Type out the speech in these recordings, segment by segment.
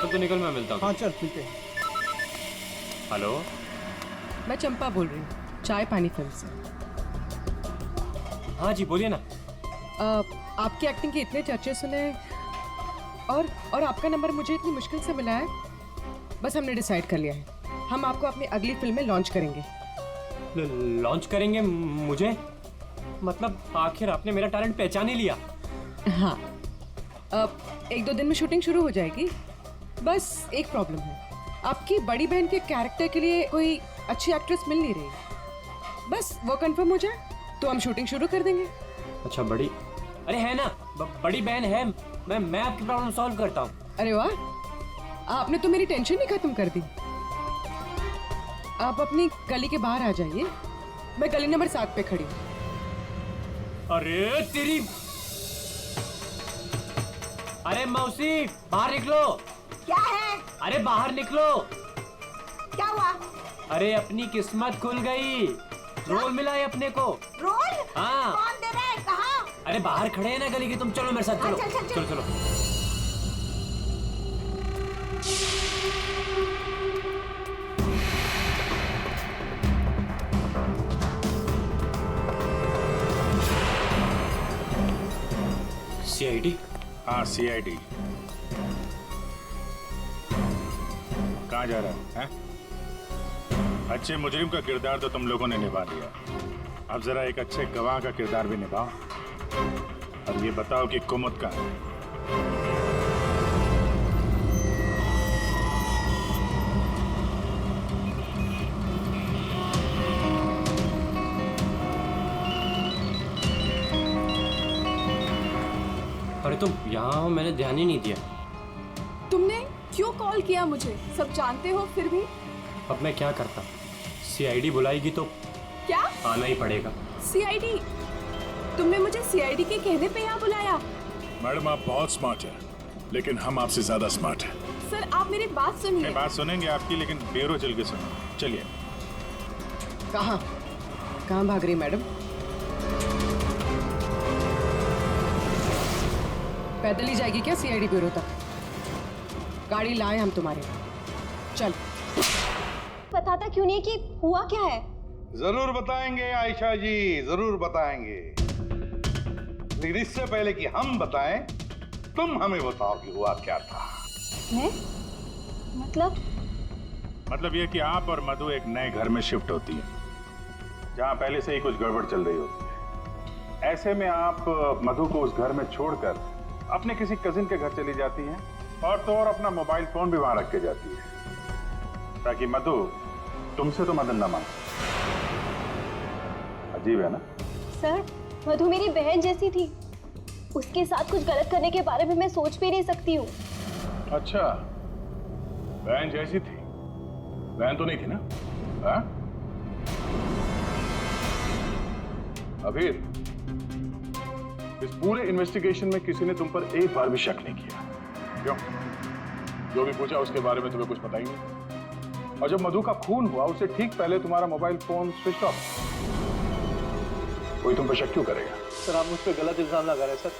तक तो निकल, मैं मिलता हूँ। हाँ चल मिलते हैं। हेलो, मैं चंपा बोल रही हूँ, चाय पानी फिल्म से। हाँ जी बोलिए ना। आपकी एक्टिंग के इतने चर्चे सुने और आपका नंबर मुझे इतनी मुश्किल से मिला है। बस हमने डिसाइड कर लिया है, हम आपको अपनी अगली फिल्म में लॉन्च करेंगे। लॉन्च करेंगे मुझे? मतलब आखिर आपने मेरा टैलेंट पहचान ही लिया। हाँ, अब 1-2 दिन में शूटिंग शुरू हो जाएगी। बस एक प्रॉब्लम है, आपकी बड़ी बहन के कैरेक्टर के लिए कोई अच्छी एक्ट्रेस मिल नहीं रही। बस वो कंफर्म हो जाए तो हम शूटिंग शुरू कर देंगे। अच्छा बड़ी, अरे है ना, बड़ी बहन है। मैं आपकी प्रॉब्लम सॉल्व करता हूँ। अरे वाह, आपने तो मेरी टेंशन ही खत्म कर दी। आप अपनी गली के बाहर आ जाइए, मैं गली नंबर 7 पे खड़ी हूँ। अरे तेरी, अरे मौसी बाहर निकलो। क्या है? अरे बाहर निकलो। क्या हुआ? अरे अपनी किस्मत खुल गई, रोल मिला है अपने को। रोल? हाँ। कौन दे रहा है? कहाँ? अरे बाहर खड़े हैं ना गली के, तुम चलो मेरे साथ। चलो चल, चल, चल। चलो चलो। सीआईडी? हाँ सीआईडी। कहाँ जा रहा है? अच्छे मुजरिम का किरदार तो तुम लोगों ने निभा दिया, अब जरा एक अच्छे गवाह का किरदार भी निभाओ। अब ये बताओ कि कुमुद कहाँ है? अरे तुम यहाँ, मैंने ध्यान ही नहीं दिया। तुमने क्यों कॉल किया मुझे? सब जानते हो फिर भी। अब मैं क्या करता, सीआईडी बुलाएगी तो क्या? आना ही पड़ेगा। सीआईडी? तुमने मुझे सीआईडी के कहने पे यहाँ बुलाया? मैडम आप बहुत स्मार्ट हैं, लेकिन हम आपसे ज्यादा स्मार्ट हैं। सर आप मेरी बात सुनिए। बात सुनेंगे आपकी, लेकिन बेरो चल के सुनो। चलिए। कहाँ भाग रही मैडम? पैदल ही जाएगी क्या सीआईडी ब्यूरो तक? गाड़ी लाए हम तुम्हारे। चल। बताता क्यों नहीं कि हुआ क्या है? जरूर बताएंगे आयशा जी, जरूर बताएंगे। लेकिन इससे पहले कि हम बताएं, तुम हमें बताओ कि हुआ क्या था। मैं? मतलब ये कि आप और मधु एक नए घर में शिफ्ट होती है, जहां पहले से ही कुछ गड़बड़ चल रही होती है। ऐसे में आप मधु को उस घर में छोड़कर अपने किसी कजिन के घर चली जाती हैं, और तो और अपना मोबाइल फोन भी वहां रख के जाती है, ताकि मधु तुमसे तो मदद ना मांगे। अजीब है ना? सर, मधु मेरी बहन जैसी थी। उसके साथ कुछ गलत करने के बारे में मैं सोच भी नहीं सकती हूँ। अच्छा, बहन जैसी थी? बहन तो नहीं थी ना? हाँ? अबीर, इस पूरे इन्वेस्टिगेशन में किसी ने तुम पर एक बार भी शक नहीं किया, क्यों? जो भी पूछा उसके बारे में तुम्हें कुछ पता ही नहीं। और जब मधु का खून हुआ उससे ठीक पहले तुम्हारा मोबाइल फोन स्विच ऑफ। कोई तुम पर शक क्यों करेगा? सर आप मुझ पर गलत इल्जाम लगा रहे हैं सर।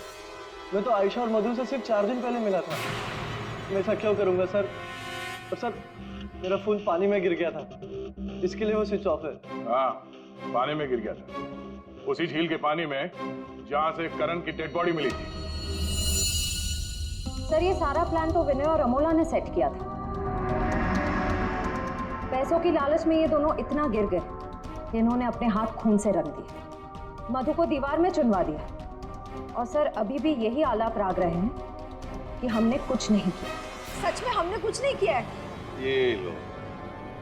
मैं तो आयशा और मधु से सिर्फ 4 दिन पहले मिला था। मैं ऐसा क्यों करूंगा सर? और सर मेरा फोन पानी में गिर गया था, इसके लिए वो स्विच ऑफ है। हाँ, पानी में गिर गया था, उसी झील के पानी में जहां से करण की डेड बॉडी मिली थी। सर ये सारा प्लान तो विनय और अमोला ने सेट किया था। पैसों की लालच में ये दोनों इतना गिर गए कि इन्होंने अपने हाथ खून से रंग दिए, मधु को दीवार में चुनवा दिया। और सर अभी भी यही आलाप राग रहे हैं कि हमने कुछ नहीं किया। सच में हमने कुछ नहीं किया है। ये लो,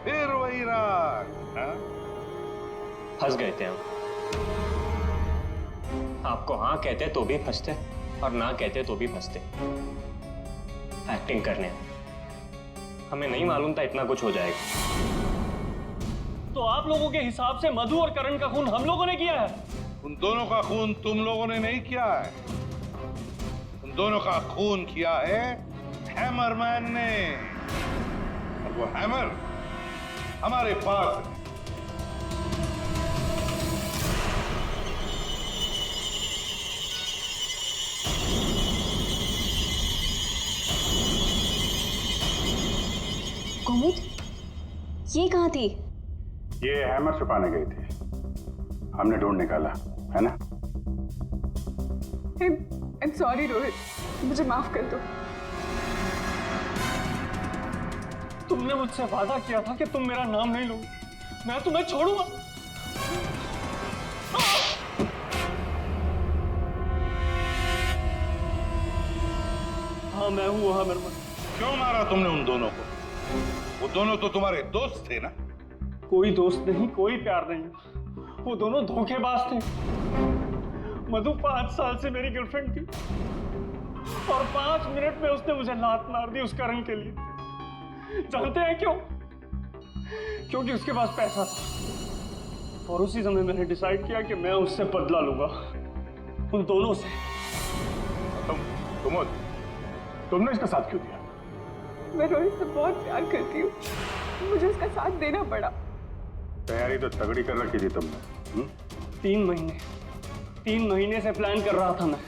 फिर वही राग। हाँ? फंस गए थे हम। आपको हाँ कहते तो भी फंसते, और ना कहते तो भी फंसते। एक्टिंग करने हमें नहीं मालूम था इतना कुछ हो जाएगा। तो आप लोगों के हिसाब से मधु और करण का खून हम लोगों ने किया है? उन दोनों का खून तुम लोगों ने नहीं किया है, उन दोनों का खून किया है हैमरमैन ने। और वो हैमर हमारे पास है। कुमुद, ये कहाँ थी? ये हैमर छुपाने गई थी, हमने ढूंढ निकाला, है ना? I'm sorry रोहित, मुझे माफ कर दो। तुमने मुझसे वादा किया था कि तुम मेरा नाम नहीं लोगे, मैं तुम्हें छोड़ूंगा। हाँ मैं हूँ वहाँ मेरे। क्यों मारा तुमने उन दोनों को? वो दोनों तो तुम्हारे दोस्त थे ना? कोई दोस्त नहीं, कोई प्यार नहीं, वो दोनों धोखेबाज थे। मधु 5 साल से मेरी गर्लफ्रेंड थी और 5 मिनट में उसने मुझे लात मार दी उसका रंग के लिए। जानते हैं क्यों? क्योंकि उसके पास पैसा था और उसी समय मैंने डिसाइड किया कि मैं उससे बदला लूंगा, उन दोनों से। तुमने इसका साथ क्यों दिया? मैं रोहित से बहुत प्यार करती हूँ, मुझे उसका साथ देना पड़ा। तैयारी तो तगड़ी कर रखी थी तुमने। 3 महीने से प्लान कर रहा था मैं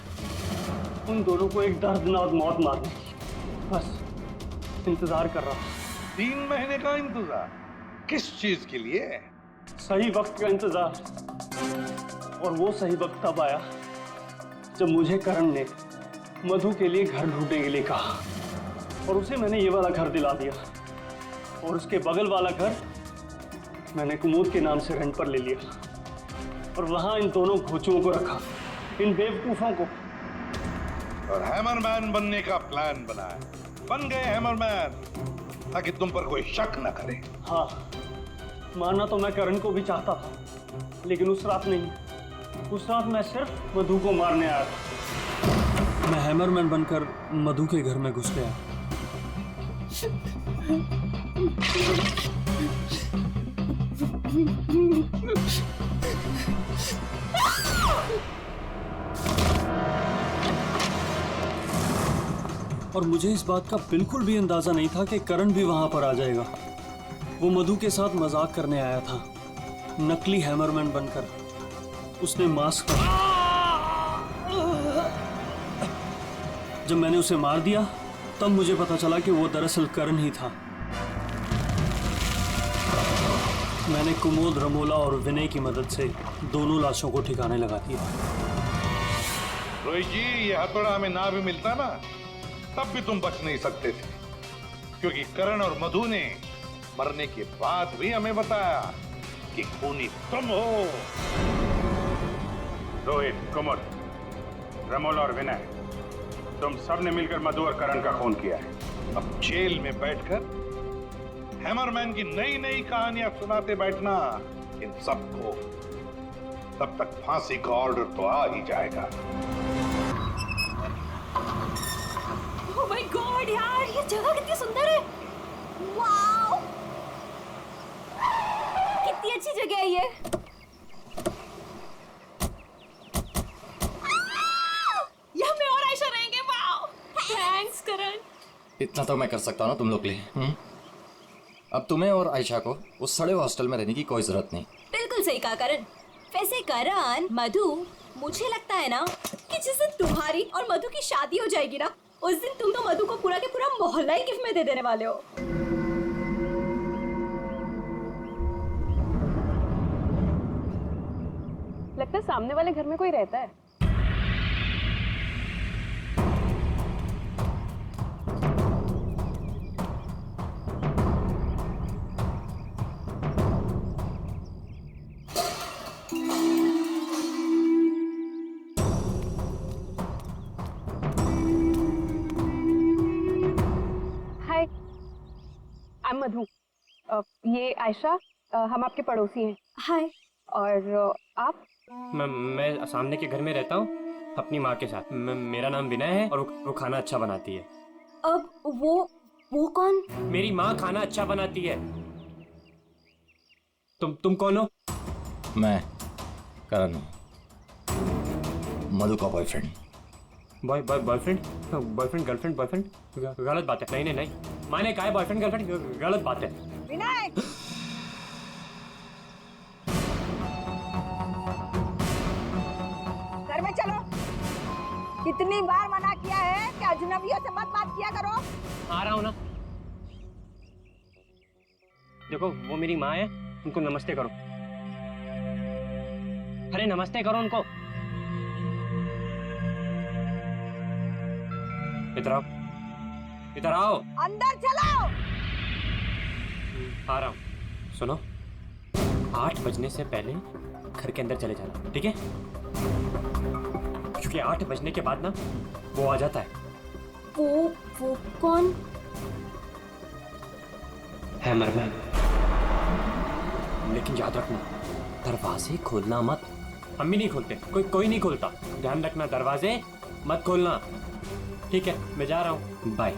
उन दोनों को एक दर्दनाक मौत मारने की। बस इंतजार कर रहा था। 3 महीने का इंतजार? किस चीज के लिए? सही वक्त का इंतजार। और वो सही वक्त तब आया जब मुझे करण ने मधु के लिए घर ढूंढने के लिए कहा और उसे मैंने ये वाला घर दिला दिया और उसके बगल वाला घर मैंने कुमुद के नाम से रेंट पर ले लिया और वहां इन दोनों घोचुओं को रखा, इन बेवकूफों को। और हैमरमैन बनने का प्लान बनाया। बन गए हैमरमैन ताकि तुम पर कोई शक न करे। हाँ, मानना तो मैं करण को भी चाहता था, लेकिन उस रात नहीं। उस रात मैं सिर्फ मधु को मारने आया था। मैं हैमरमैन बनकर मधु के घर में घुस गया। और मुझे इस बात का बिल्कुल भी अंदाजा नहीं था कि करण भी वहां पर आ जाएगा। वो मधु के साथ मजाक करने आया था, नकली हैमरमैन बनकर। उसने मास्क जब मैंने उसे मार दिया तब मुझे पता चला कि वो दरअसल करण ही था। मैंने कुमुद, रमोला और विनय की मदद से दोनों लाशों को ठिकाने लगा दिया। रोहित जी, ये हथौड़ा हमें ना भी मिलता ना तब भी तुम बच नहीं सकते थे, क्योंकि करण और मधु ने मरने के बाद भी हमें बताया कि खूनी तुम हो। रोहित, कुमुद, रमोला और विनय, तुम सब ने मिलकर मधु और करण का खून किया है। अब जेल में बैठकर हैमरमैन की नई नई कहानियां सुनाते बैठना इन सबको, तब तक फांसी का ऑर्डर तो आ ही जाएगा। ओह माय गॉड यार, ये जगह कितनी सुंदर है। वाओ, कितनी अच्छी जगह है ये। यहाँ में और आयशा रहेंगे। वाओ, थैंक्स करण। इतना तो मैं कर सकता हूँ ना तुम लोग के लिए। अब तुम्हें और आयशा को उस सड़े हॉस्टल में रहने की कोई जरूरत नहीं। बिल्कुल सही कहा करण। वैसे करण, मधु, मुझे लगता है ना कि जिस दिन तुम्हारी और मधु की शादी हो जाएगी ना, उस दिन तुम तो मधु को पूरा के पूरा मोहल्ला ही गिफ्ट में दे देने वाले हो। लगता है सामने वाले घर में कोई रहता है। मधु, ये आयशा, हम आपके पड़ोसी हैं। हाय। और आप? मैं सामने के घर में रहता हूँ अपनी माँ के साथ। मेरा नाम विनय है और वो खाना अच्छा बनाती है। अब वो कौन? मेरी माँ खाना अच्छा बनाती है। तुम कौन हो? मैं करण हूँ, मधु का बॉयफ्रेंड। Boyfriend girlfriend boyfriend? गलत बात है। नहीं, मैंने कहा है बॉयफ्रेंड गर्लफ्रेंड, गलत बात है। विनय, घर में चलो। कितनी बार मना किया है कि अजनबियों से मत बात किया करो। आ रहा हूँ ना। देखो वो मेरी माँ है, उनको नमस्ते करो। अरे नमस्ते करो उनको। इधर आओ, इधर आओ। अंदर चलो। आ रहा हूँ। सुनो, 8 बजने से पहले घर के अंदर चले जाना, ठीक है? क्योंकि 8 बजने के बाद ना वो आ जाता है। वो कौन? हैमरमैन। लेकिन याद रखना, दरवाजे खोलना मत। हम भी नहीं खोलते, कोई नहीं खोलता। ध्यान रखना, दरवाजे मत खोलना, ठीक है? मैं जा रहा हूँ, बाय।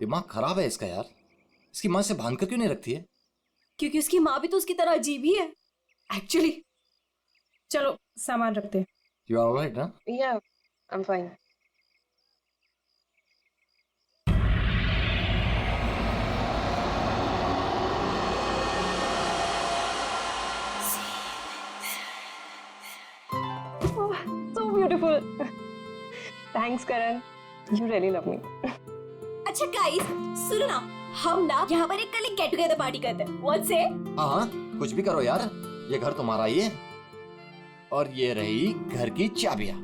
दिमाग खराब है इसका यार। इसकी माँ से बांध कर क्यों नहीं रखती है? क्योंकि उसकी माँ भी तो उसकी तरह अजीब ही है एक्चुअली। चलो सामान रखते हैं। यू आर ऑलराइट ना? या I am fine. So beautiful. Thanks Karan. You really love me. अच्छा गाइस, सुनो ना, हम ना यहाँ पर एक कल गेट टुगेदर पार्टी करते हैं। What say? हाँ, कुछ भी करो यार, ये घर तुम्हारा ही है। और ये रही घर की चाबियां।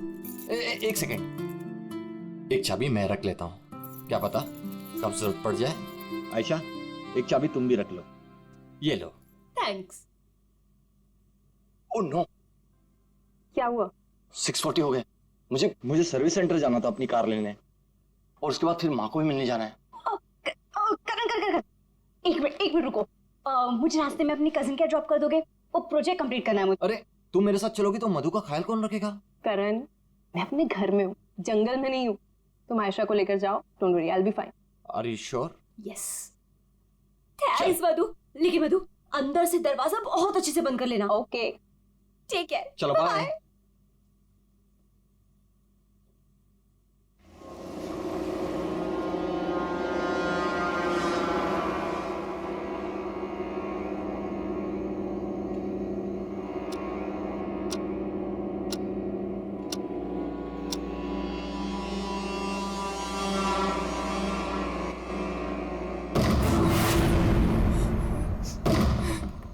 एक सेकंड, एक चाबी मैं रख लेता हूँ, क्या पता कब जरूरत पड़ जाए। आयशा, एक चाबी तुम भी रख लो। ये लो। थैंक्स। ओह नो, क्या हुआ? 6:40 हो गए। मुझे सर्विस सेंटर जाना था अपनी कार लेने, और उसके बाद फिर माँ को भी मिलने जाना है। कर। एक मिनट रुको। मुझे रास्ते में अपनी कजिन क्या ड्रॉप कर दोगे? वो प्रोजेक्ट कंप्लीट करना है मुझे। अरे तुम मेरे साथ चलोगी तो मधु का ख्याल कौन रखेगा? करण, मैं अपने घर में हूँ, जंगल में नहीं हूँ। तुम आयशा को लेकर जाओ, don't worry, I will be fine. Are you sure? Yes. Thanks Madhu. लेकिन मधु, अंदर से दरवाजा बहुत अच्छे से बंद कर लेना। ओके, ठीक है, चलो बाय।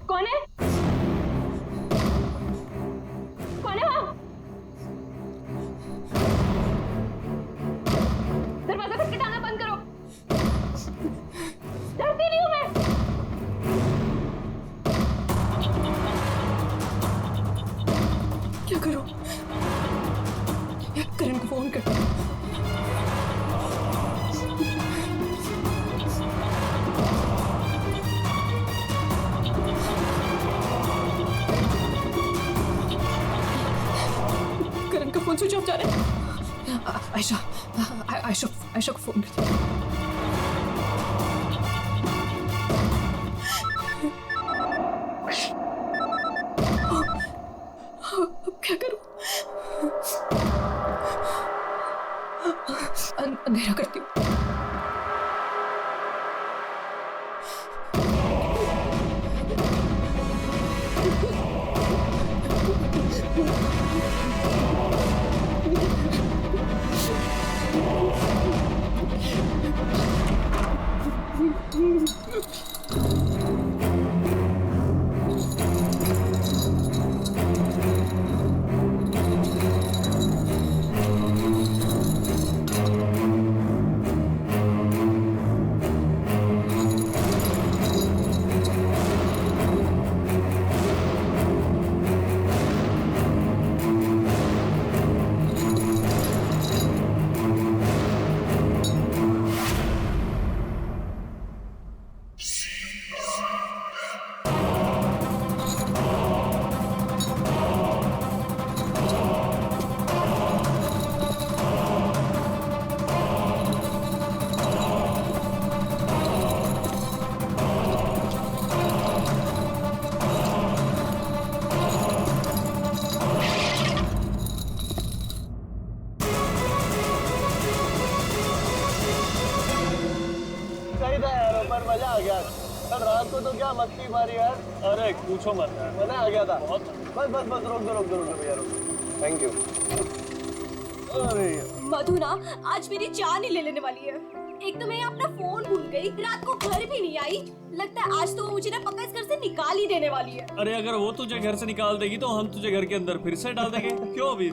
कौन है? कौन है वहाँ? दरवाजा खटखटाना बंद करो। डरती नहीं हूँ मैं। क्या करूँ? करण को फोन कर। करण का फोन स्विच ऑफ जा रहा है। आयशा को फोन कर। अब क्या करूं? अंधेरा करती हूँ। मजा आ गया। कल रात को तो क्या मस्ती मारी यार। अरे पूछो मत यार, मजा आ गया था बहुत। बस रोक दो भैया, रोक। Thank you. अरे मधु ना आज मेरी जान ही ले लेने वाली है। एक तो मैं अपना फोन भूल गई, रात को घर भी नहीं आई। लगता है आज तो वो मुझे ना पक्का इस घर से निकाल ही देने वाली है। अरे अगर वो तुझे घर से निकाल देगी तो हम तुझे घर के अंदर फिर से डाल देंगे। क्यों अभी?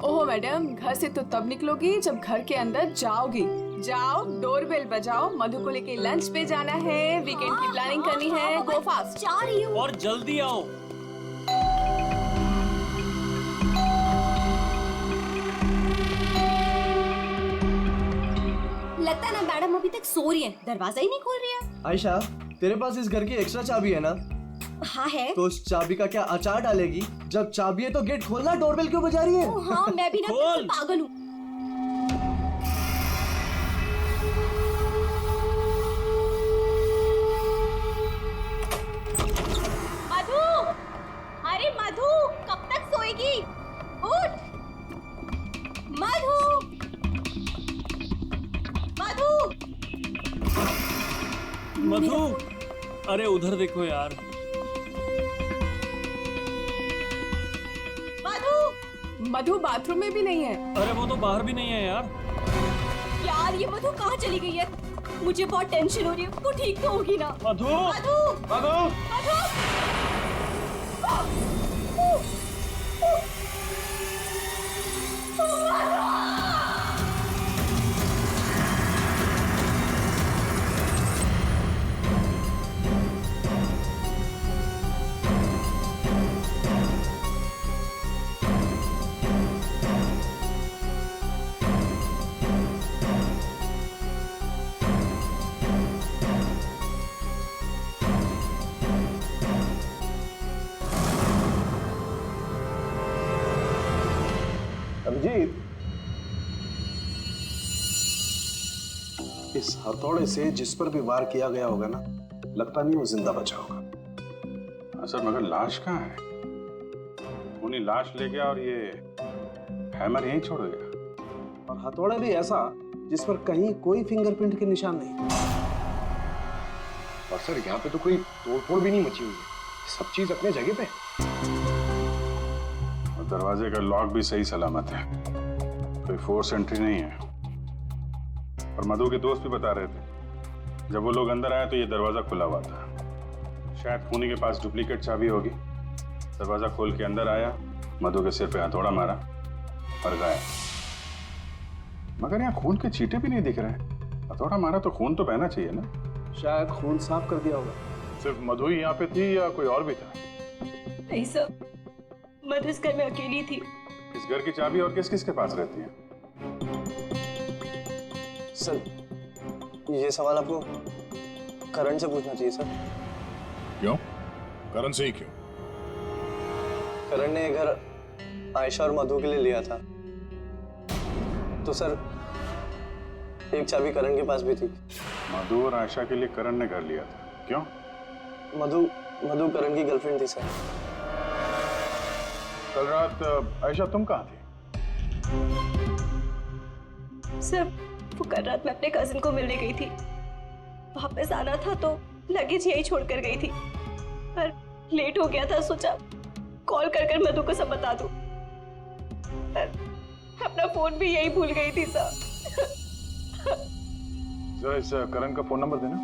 ओहो मैडम, घर से तो तब निकलोगी जब घर के अंदर जाओगी। जाओ, डोरबेल बजाओ, मधु को लेके लंच पे जाना है, वीकेंड की प्लानिंग करनी है। गो फास्ट। जा रही हूँ। और जल्दी आओ। लगता है ना मैडम अभी तक सो रही है, दरवाजा ही नहीं खोल रही है। आयशा, तेरे पास इस घर की एक्स्ट्रा चाबी है ना? हाँ है। तो उस चाबी का क्या अचार डालेगी? जब चाबी है तो गेट खोलना, डोरबेल क्यों बजा रही है? हाँ मैं भी ना बिल्कुल पागल हूँ। मधु, अरे मधु कब तक सोएगी? उठ मधु, मधु, मधु, अरे उधर देखो यार। मधु बाथरूम में भी नहीं है। अरे वो तो बाहर भी नहीं है यार। यार ये मधु कहाँ चली गई है? मुझे बहुत टेंशन हो रही है। वो ठीक तो होगी ना? मधु, मधु, मधु, मधु। अभिजीत, इस हथौड़े से जिस पर भी वार किया गया होगा ना, लगता नहीं वो जिंदा बचा होगा। सर मगर लाश कहाँ है? उन्हीं लाश ले गया और ये हैमर यहीं छोड़ गया। और हथौड़ा भी ऐसा जिस पर कहीं कोई फिंगरप्रिंट के निशान नहीं। और सर यहाँ पे तो कोई तोड़फोड़ भी नहीं मची हुई है, सब चीज अपने जगह पे। और दरवाजे का लॉक भी सही सलामत है, कोई फोर्स एंट्री नहीं है। और मधु के दोस्त भी बता रहे थे जब वो लोग अंदर आए तो ये दरवाजा खुला हुआ था। शायद खूनी के पास डुप्लीकेट चाबी होगी। दरवाजा खोल के अंदर आया, मधु के सिर पे हथौड़ा मारा और गायब। मगर यहाँ खून के छींटे भी नहीं दिख रहे। हथौड़ा मारा तो खून तो बहना चाहिए ना? शायद खून साफ कर दिया होगा। सिर्फ मधु ही यहाँ पे थी या कोई और भी था? नहीं सर, मधु इस घर में अकेली थी। इस घर की चाबी और किस किस के पास रहती है? सर ये सवाल आपको करण से पूछना चाहिए सर। क्यों? करण से ही क्यों? करण ने ये घर आयशा और मधु के लिए लिया था, तो सर एक चाबी करण के पास भी थी। मधु और आयशा के लिए करण ने घर लिया था, क्यों? मधु करण की गर्लफ्रेंड थी सर। कल रात आयशा तुम कहाँ थी? सर वो कल रात मैं अपने कजिन को मिलने गई थी। वापस आना था तो लगेज यही छोड़कर गई थी, पर लेट हो गया था, सोचा कॉल कर कर मधु को सब बता दूं। पर अपना फोन भी यही भूल गई थी सर। जरा इस करण का फोन नंबर देना।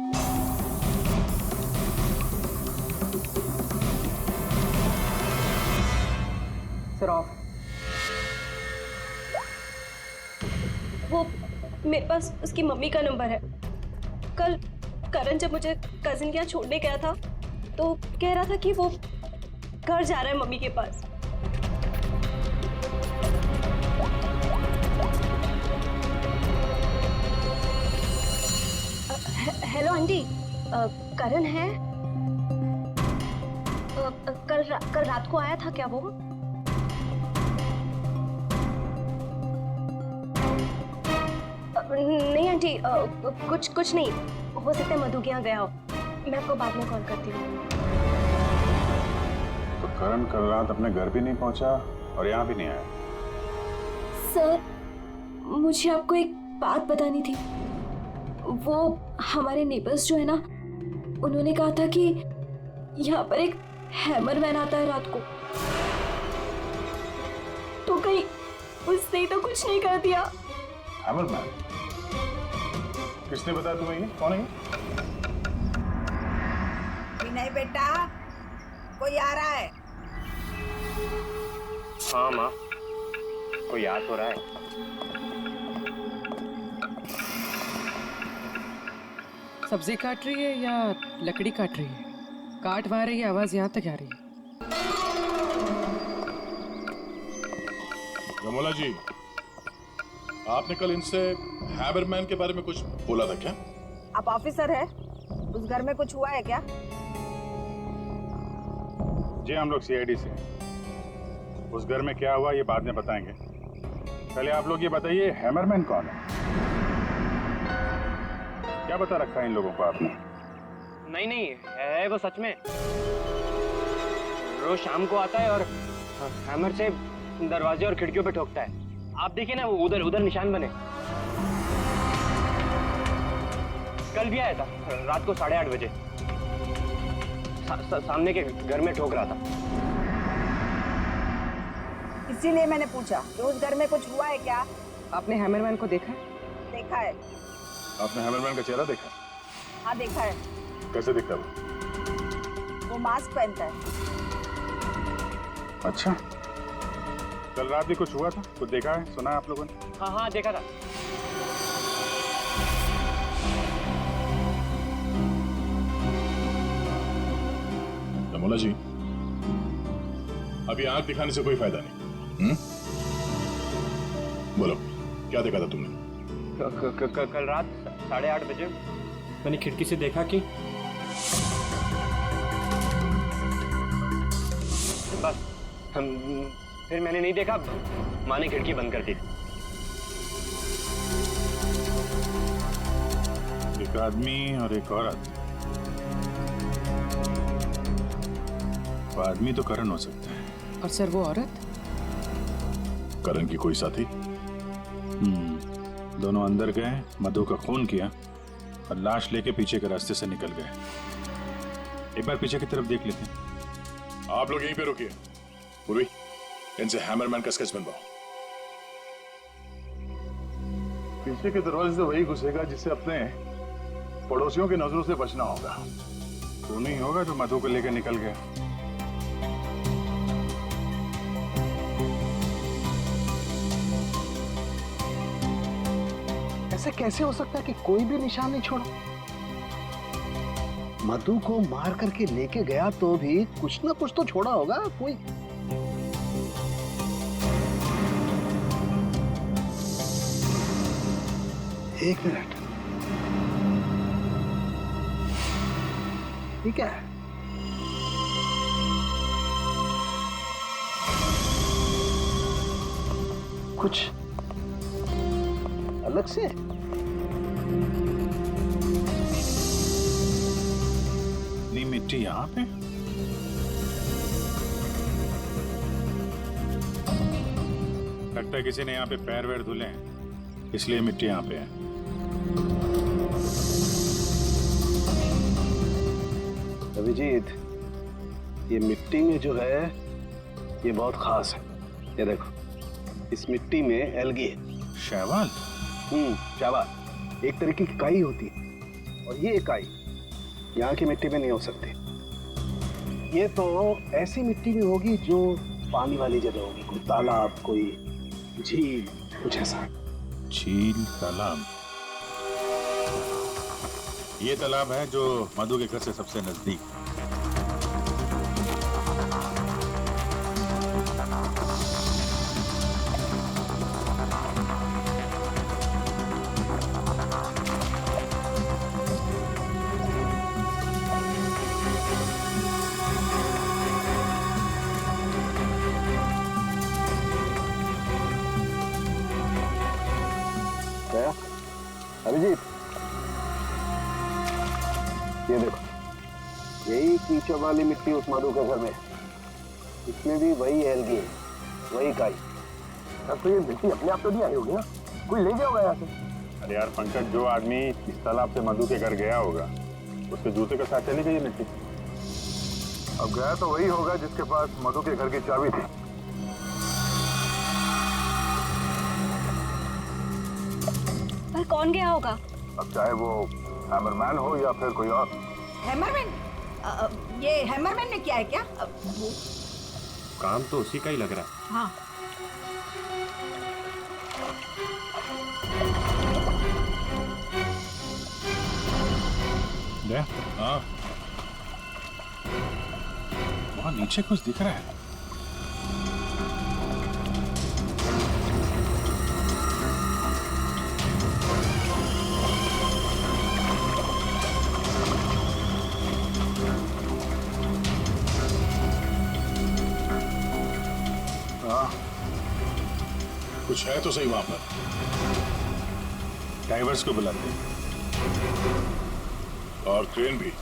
Sir of. वो मेरे पास उसकी मम्मी का नंबर है। कल करण जब मुझे कजिन के यहाँ छोड़ने गया था तो कह रहा था कि वो घर जा रहा है मम्मी के पास। हेलो आंटी, करण है? कल रात को आया था क्या वो? नहीं आंटी, कुछ नहीं, हो सकता है मधु के यहाँ गया हो। मैं आपको बाद में कॉल करती हूँ। तो करण कल रात अपने घर भी नहीं पहुंचा और यहाँ भी नहीं आया। सर मुझे आपको एक बात बतानी थी। वो हमारे नेबर्स जो है ना, उन्होंने कहा था कि यहाँ पर एक हैमर मैन आता है रात को। तो उसने ही तो कुछ नहीं कर दिया। हैमरमैन? किसने बताया तुम्हें ये? कौन है ये? विनय बेटा, कोई आ रहा है? हाँ माँ, कोई याद हो रहा है। सब्जी काट रही है या लकड़ी काट रही है? काट वहाँ रही है, आवाज यहाँ तक आ रही है। रमोला जी, आपने कल इनसे हैमरमैन के बारे में कुछ बोला था क्या? आप ऑफिसर है, उस घर में कुछ हुआ है क्या? जी हम लोग सीआईडी से हैं। उस घर में क्या हुआ ये बाद में बताएंगे। पहले आप लोग ये बताइए, हैमरमैन कौन है? क्या बता रखा है इन लोगों को आपने? नहीं नहीं, है वो सच में। रोज शाम को आता है और हैमर से दरवाजे और खिड़कियों पे ठोकता है। आप देखिए ना, वो उधर उधर निशान बने। कल भी आया था रात को 8:30 बजे। सामने के घर में ठोक रहा था। इसीलिए मैंने पूछा कि उस घर में कुछ हुआ है क्या? आपने हैमरमैन को देखा? देखा है। आपने हैमरमैन का चेहरा देखा? हाँ देखा है। कैसे दिखता है वो मास्क पहनता है। अच्छा, कल रात भी कुछ हुआ था? कुछ देखा है, सुना है आप लोगों ने? हाँ हाँ, देखा था। रमोला जी, अभी आंख दिखाने से कोई फायदा नहीं। बोलो, क्या देखा था तुमने? कल रात 8:30 बजे मैंने खिड़की से देखा कि बस फिर मैंने नहीं देखा। माँ ने खिड़की बंद कर दी। एक आदमी और एक औरत। वो आदमी तो करण हो सकता है। और सर वो औरत? करण की कोई साथी? दोनों अंदर गए, मधु का खून किया और लाश लेके पीछे के रास्ते से निकल गए। एक बार पीछे की तरफ देख लेते हैं। आप लोग यहीं पे रुकिए। पूर्वी, इनसे हैमरमैन का स्केच बनवाओ। पीछे के दरवाजे से वही घुसेगा जिससे अपने पड़ोसियों की नजरों से बचना होगा। तो नहीं होगा जो मधु को लेकर निकल गया। ऐसे कैसे हो सकता है कि कोई भी निशान नहीं छोड़ा? मधु को मार करके लेके गया तो भी कुछ ना कुछ तो छोड़ा होगा कोई। एक मिनट, ठीक है। कुछ अलग से? इतनी मिट्टी यहाँ पे? लगता है किसी ने यहाँ पे पैर वैर धुले हैं, इसलिए मिट्टी यहाँ पे है। अभिजीत, ये मिट्टी में जो है ये बहुत खास है। ये देखो, इस मिट्टी में एल्गी है। शैवाल? शैवाल एक तरीके की काई होती है, और ये काई यहाँ की मिट्टी में नहीं हो सकती। ये तो ऐसी मिट्टी में होगी जो पानी वाली जगह होगी, कोई तालाब, कोई झील, कुछ ऐसा। झील, तालाब? ये तालाब है जो मधु के घर से सबसे नजदीक। अभिजीत, ये देखो, यही कीचड़ वाली मिट्टी उस मधु के घर में, इसमें भी वही एल्गी है, वही काई। अब तो ये मिट्टी अपने आप तो नहीं आई होगी ना, कोई ले गया होगा यहाँ से। अरे यार पंकज, जो आदमी इस तालाब से मधु के घर गया होगा उसके जूते के साथ चली गई मिट्टी। अब गया तो वही होगा जिसके पास मधु के घर की चाबी थी। और कौन गया होगा? अब चाहे वो हैमरमैन हो या फिर कोई और। हैमरमैन? ये हैमरमैन ने किया है क्या? काम तो उसी का ही लग रहा है। हाँ। हाँ, वहाँ नीचे कुछ दिख रहा है। हाँ, कुछ है तो सही वहां पर। डाइवर्स को बुलाते हैं और क्रेन भी।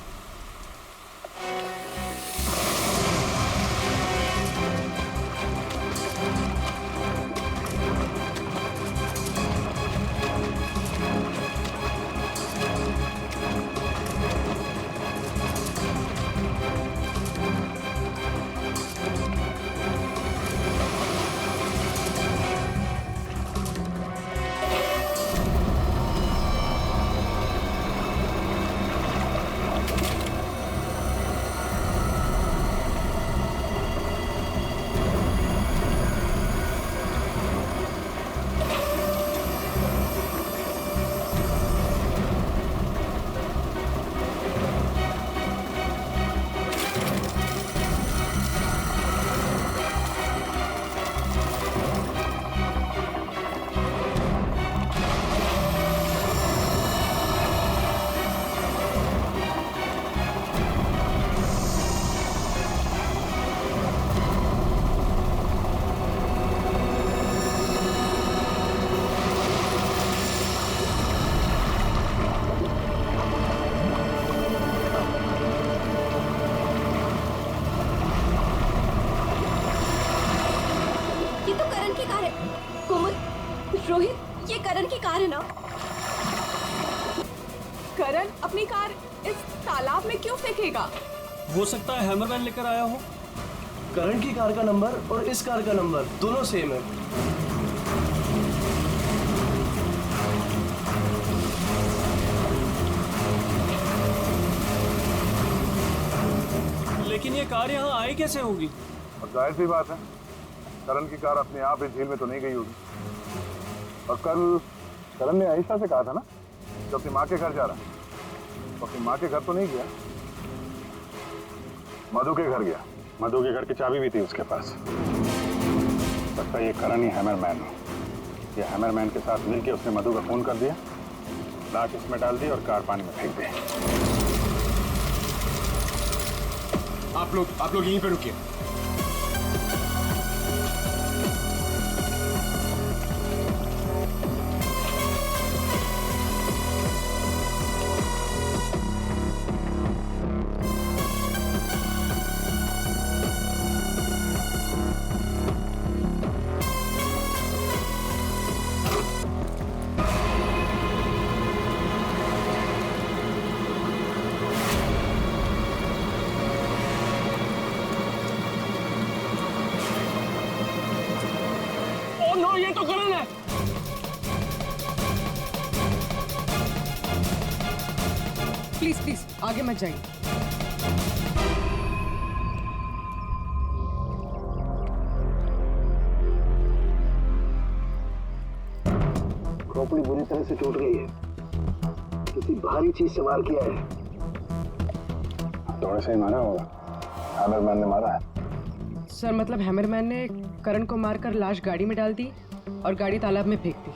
रोहित, ये करण की कार है ना? करण अपनी कार इस तालाब में क्यों फेंकेगा? हो सकता है हैमरमैन लेकर आया हो। करण की कार का नंबर और इस कार का नंबर दोनों सेम है। लेकिन ये कार यहाँ आई कैसे होगी? और जाहिर सी बात है, करण की कार अपने आप इस झील में तो नहीं गई होगी। और कल करण ने आयशा से कहा था ना, जो अपनी माँ के घर जा रहा है, तो अपनी माँ के घर तो नहीं गया, मधु के घर गया। मधु के घर की चाबी भी थी उसके पास। लगता है ये करण ही हैमरमैन हो। ये हैमरमैन के साथ मिलकर उसने मधु का फोन कर दिया, लाश इसमें डाल दी और कार पानी में फेंक दी। आप लोग यहीं पे रुकिए। ये तो करण है। प्लीज प्लीज आगे मत जाइए। खोपड़ी बुरी तरह से टूट गई है। किसी भारी चीज से वार किया है। थोड़े से ही मारा होगा। हैमरमैन ने मारा है। सर मतलब हैमरमैन ने करण को मारकर लाश गाड़ी में डाल दी और गाड़ी तालाब में फेंक दी।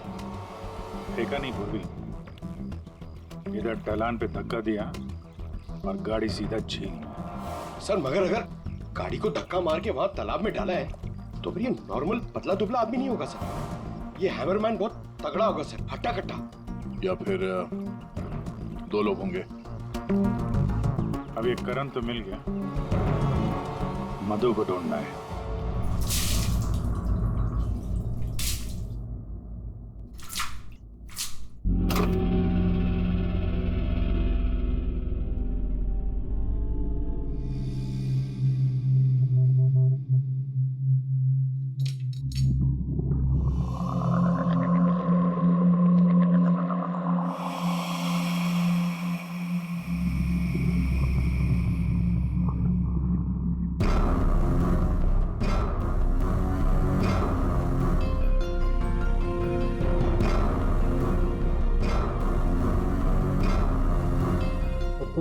फेंका नहीं पूर्वी, इधर ढलान पे धक्का दिया और गाड़ी सीधा झील में। सर मगर अगर गाड़ी को धक्का मार के वहां तालाब में डाला है तो फिर ये नॉर्मल पतला दुबला आदमी नहीं होगा सर। ये हैमरमैन बहुत तगड़ा होगा सर, हट्टा कट्टा। या फिर दो लोग होंगे। अब एक करण तो मिल गया, मधु को ढूंढना है।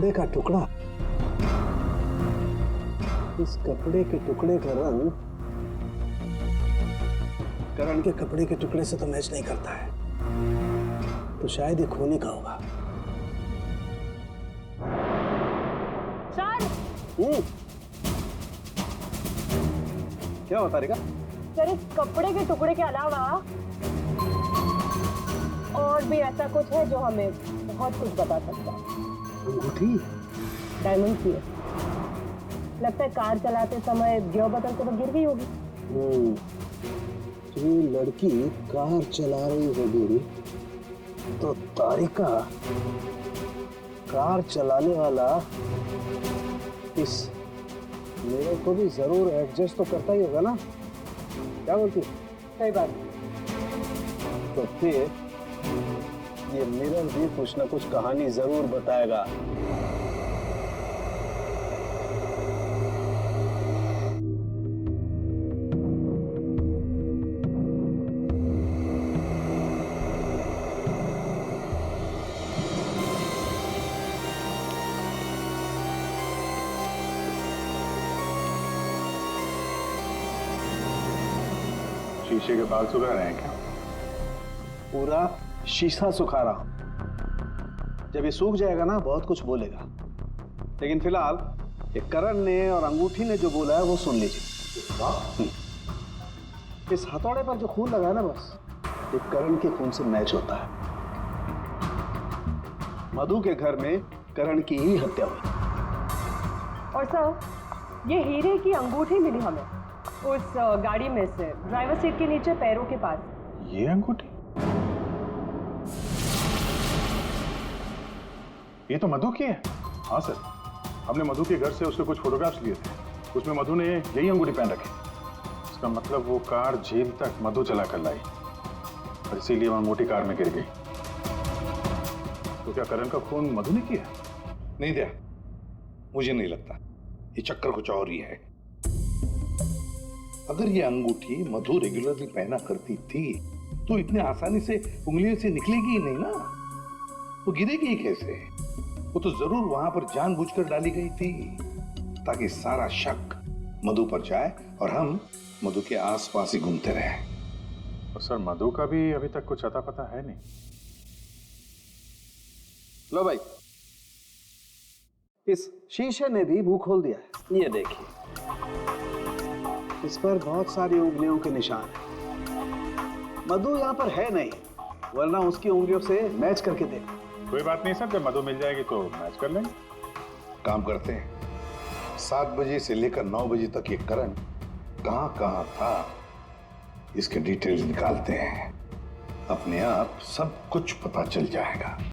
कपड़े का टुकड़ा, इस कपड़े के टुकड़े का रंग करण के कपड़े के टुकड़े से तो मैच नहीं करता है, तो शायद ये खूनी का होगा। सर क्या होता रहेगा? सर, इस कपड़े के टुकड़े के अलावा और भी ऐसा कुछ है जो हमें बहुत कुछ बता सकता है। अंगूठी डायमंड की है, लगता है कार चलाते समय गियर बदल के तो गिर गई होगी। ये लड़की कार चला रही होगी तो तारिका कार चलाने वाला इस मेरे को भी जरूर एडजस्ट तो करता ही होगा ना, क्या बोलती? सही बात। तो फिर ये मिरर भी कुछ ना कुछ कहानी जरूर बताएगा। शीशे के बाल सुखा रहे हैं क्या? पूरा शीशा सुखा रहा हूं। जब ये सूख जाएगा ना बहुत कुछ बोलेगा, लेकिन फिलहाल ये करण ने और अंगूठी ने जो बोला है वो सुन लीजिए। इस हथौड़े पर जो खून लगा है ना, बस ये करण के खून से मैच होता है। मधु के घर में करण की ही हत्या हुई। और सर, ये हीरे की अंगूठी मिली हमें उस गाड़ी में से, ड्राइवर सीट के नीचे पैरों के पास। ये अंगूठी? ये तो मधु की है। हाँ सर, हमने मधु के घर से उसके कुछ फोटोग्राफ्स लिए थे, उसमें मधु ने यही अंगूठी पहन रखी। इसका मतलब वो कार जेल तक मधु चला कर लाई और इसीलिए वो अंगूठी कार में गिर गई। तो क्या करण का खून मधु ने किया? नहीं दिया, मुझे नहीं लगता। ये चक्कर कुछ और ही है। अगर ये अंगूठी मधु रेगुलरली पहना करती थी तो इतने आसानी से उंगलियों से निकलेगी ही नहीं ना, वो गिरेगी ही कैसे? वो तो जरूर वहां पर जानबूझकर डाली गई थी ताकि सारा शक मधु पर जाए और हम मधु के आसपास ही घूमते रहे। और सर, मधु का भी अभी तक कुछ अता पता है नहीं। लो भाई, इस शीशे ने भी मुंह खोल दिया है। ये देखिए, इस पर बहुत सारी उंगलियों के निशान हैं। मधु यहाँ पर है नहीं, वरना उसकी उंगलियों से मैच करके देखो। कोई बात नहीं सर, जब मधु मिल जाएगी तो मैच कर लेंगे। काम करते हैं, 7 बजे से लेकर 9 बजे तक ये करण कहाँ था इसके डिटेल्स निकालते हैं। अपने आप सब कुछ पता चल जाएगा।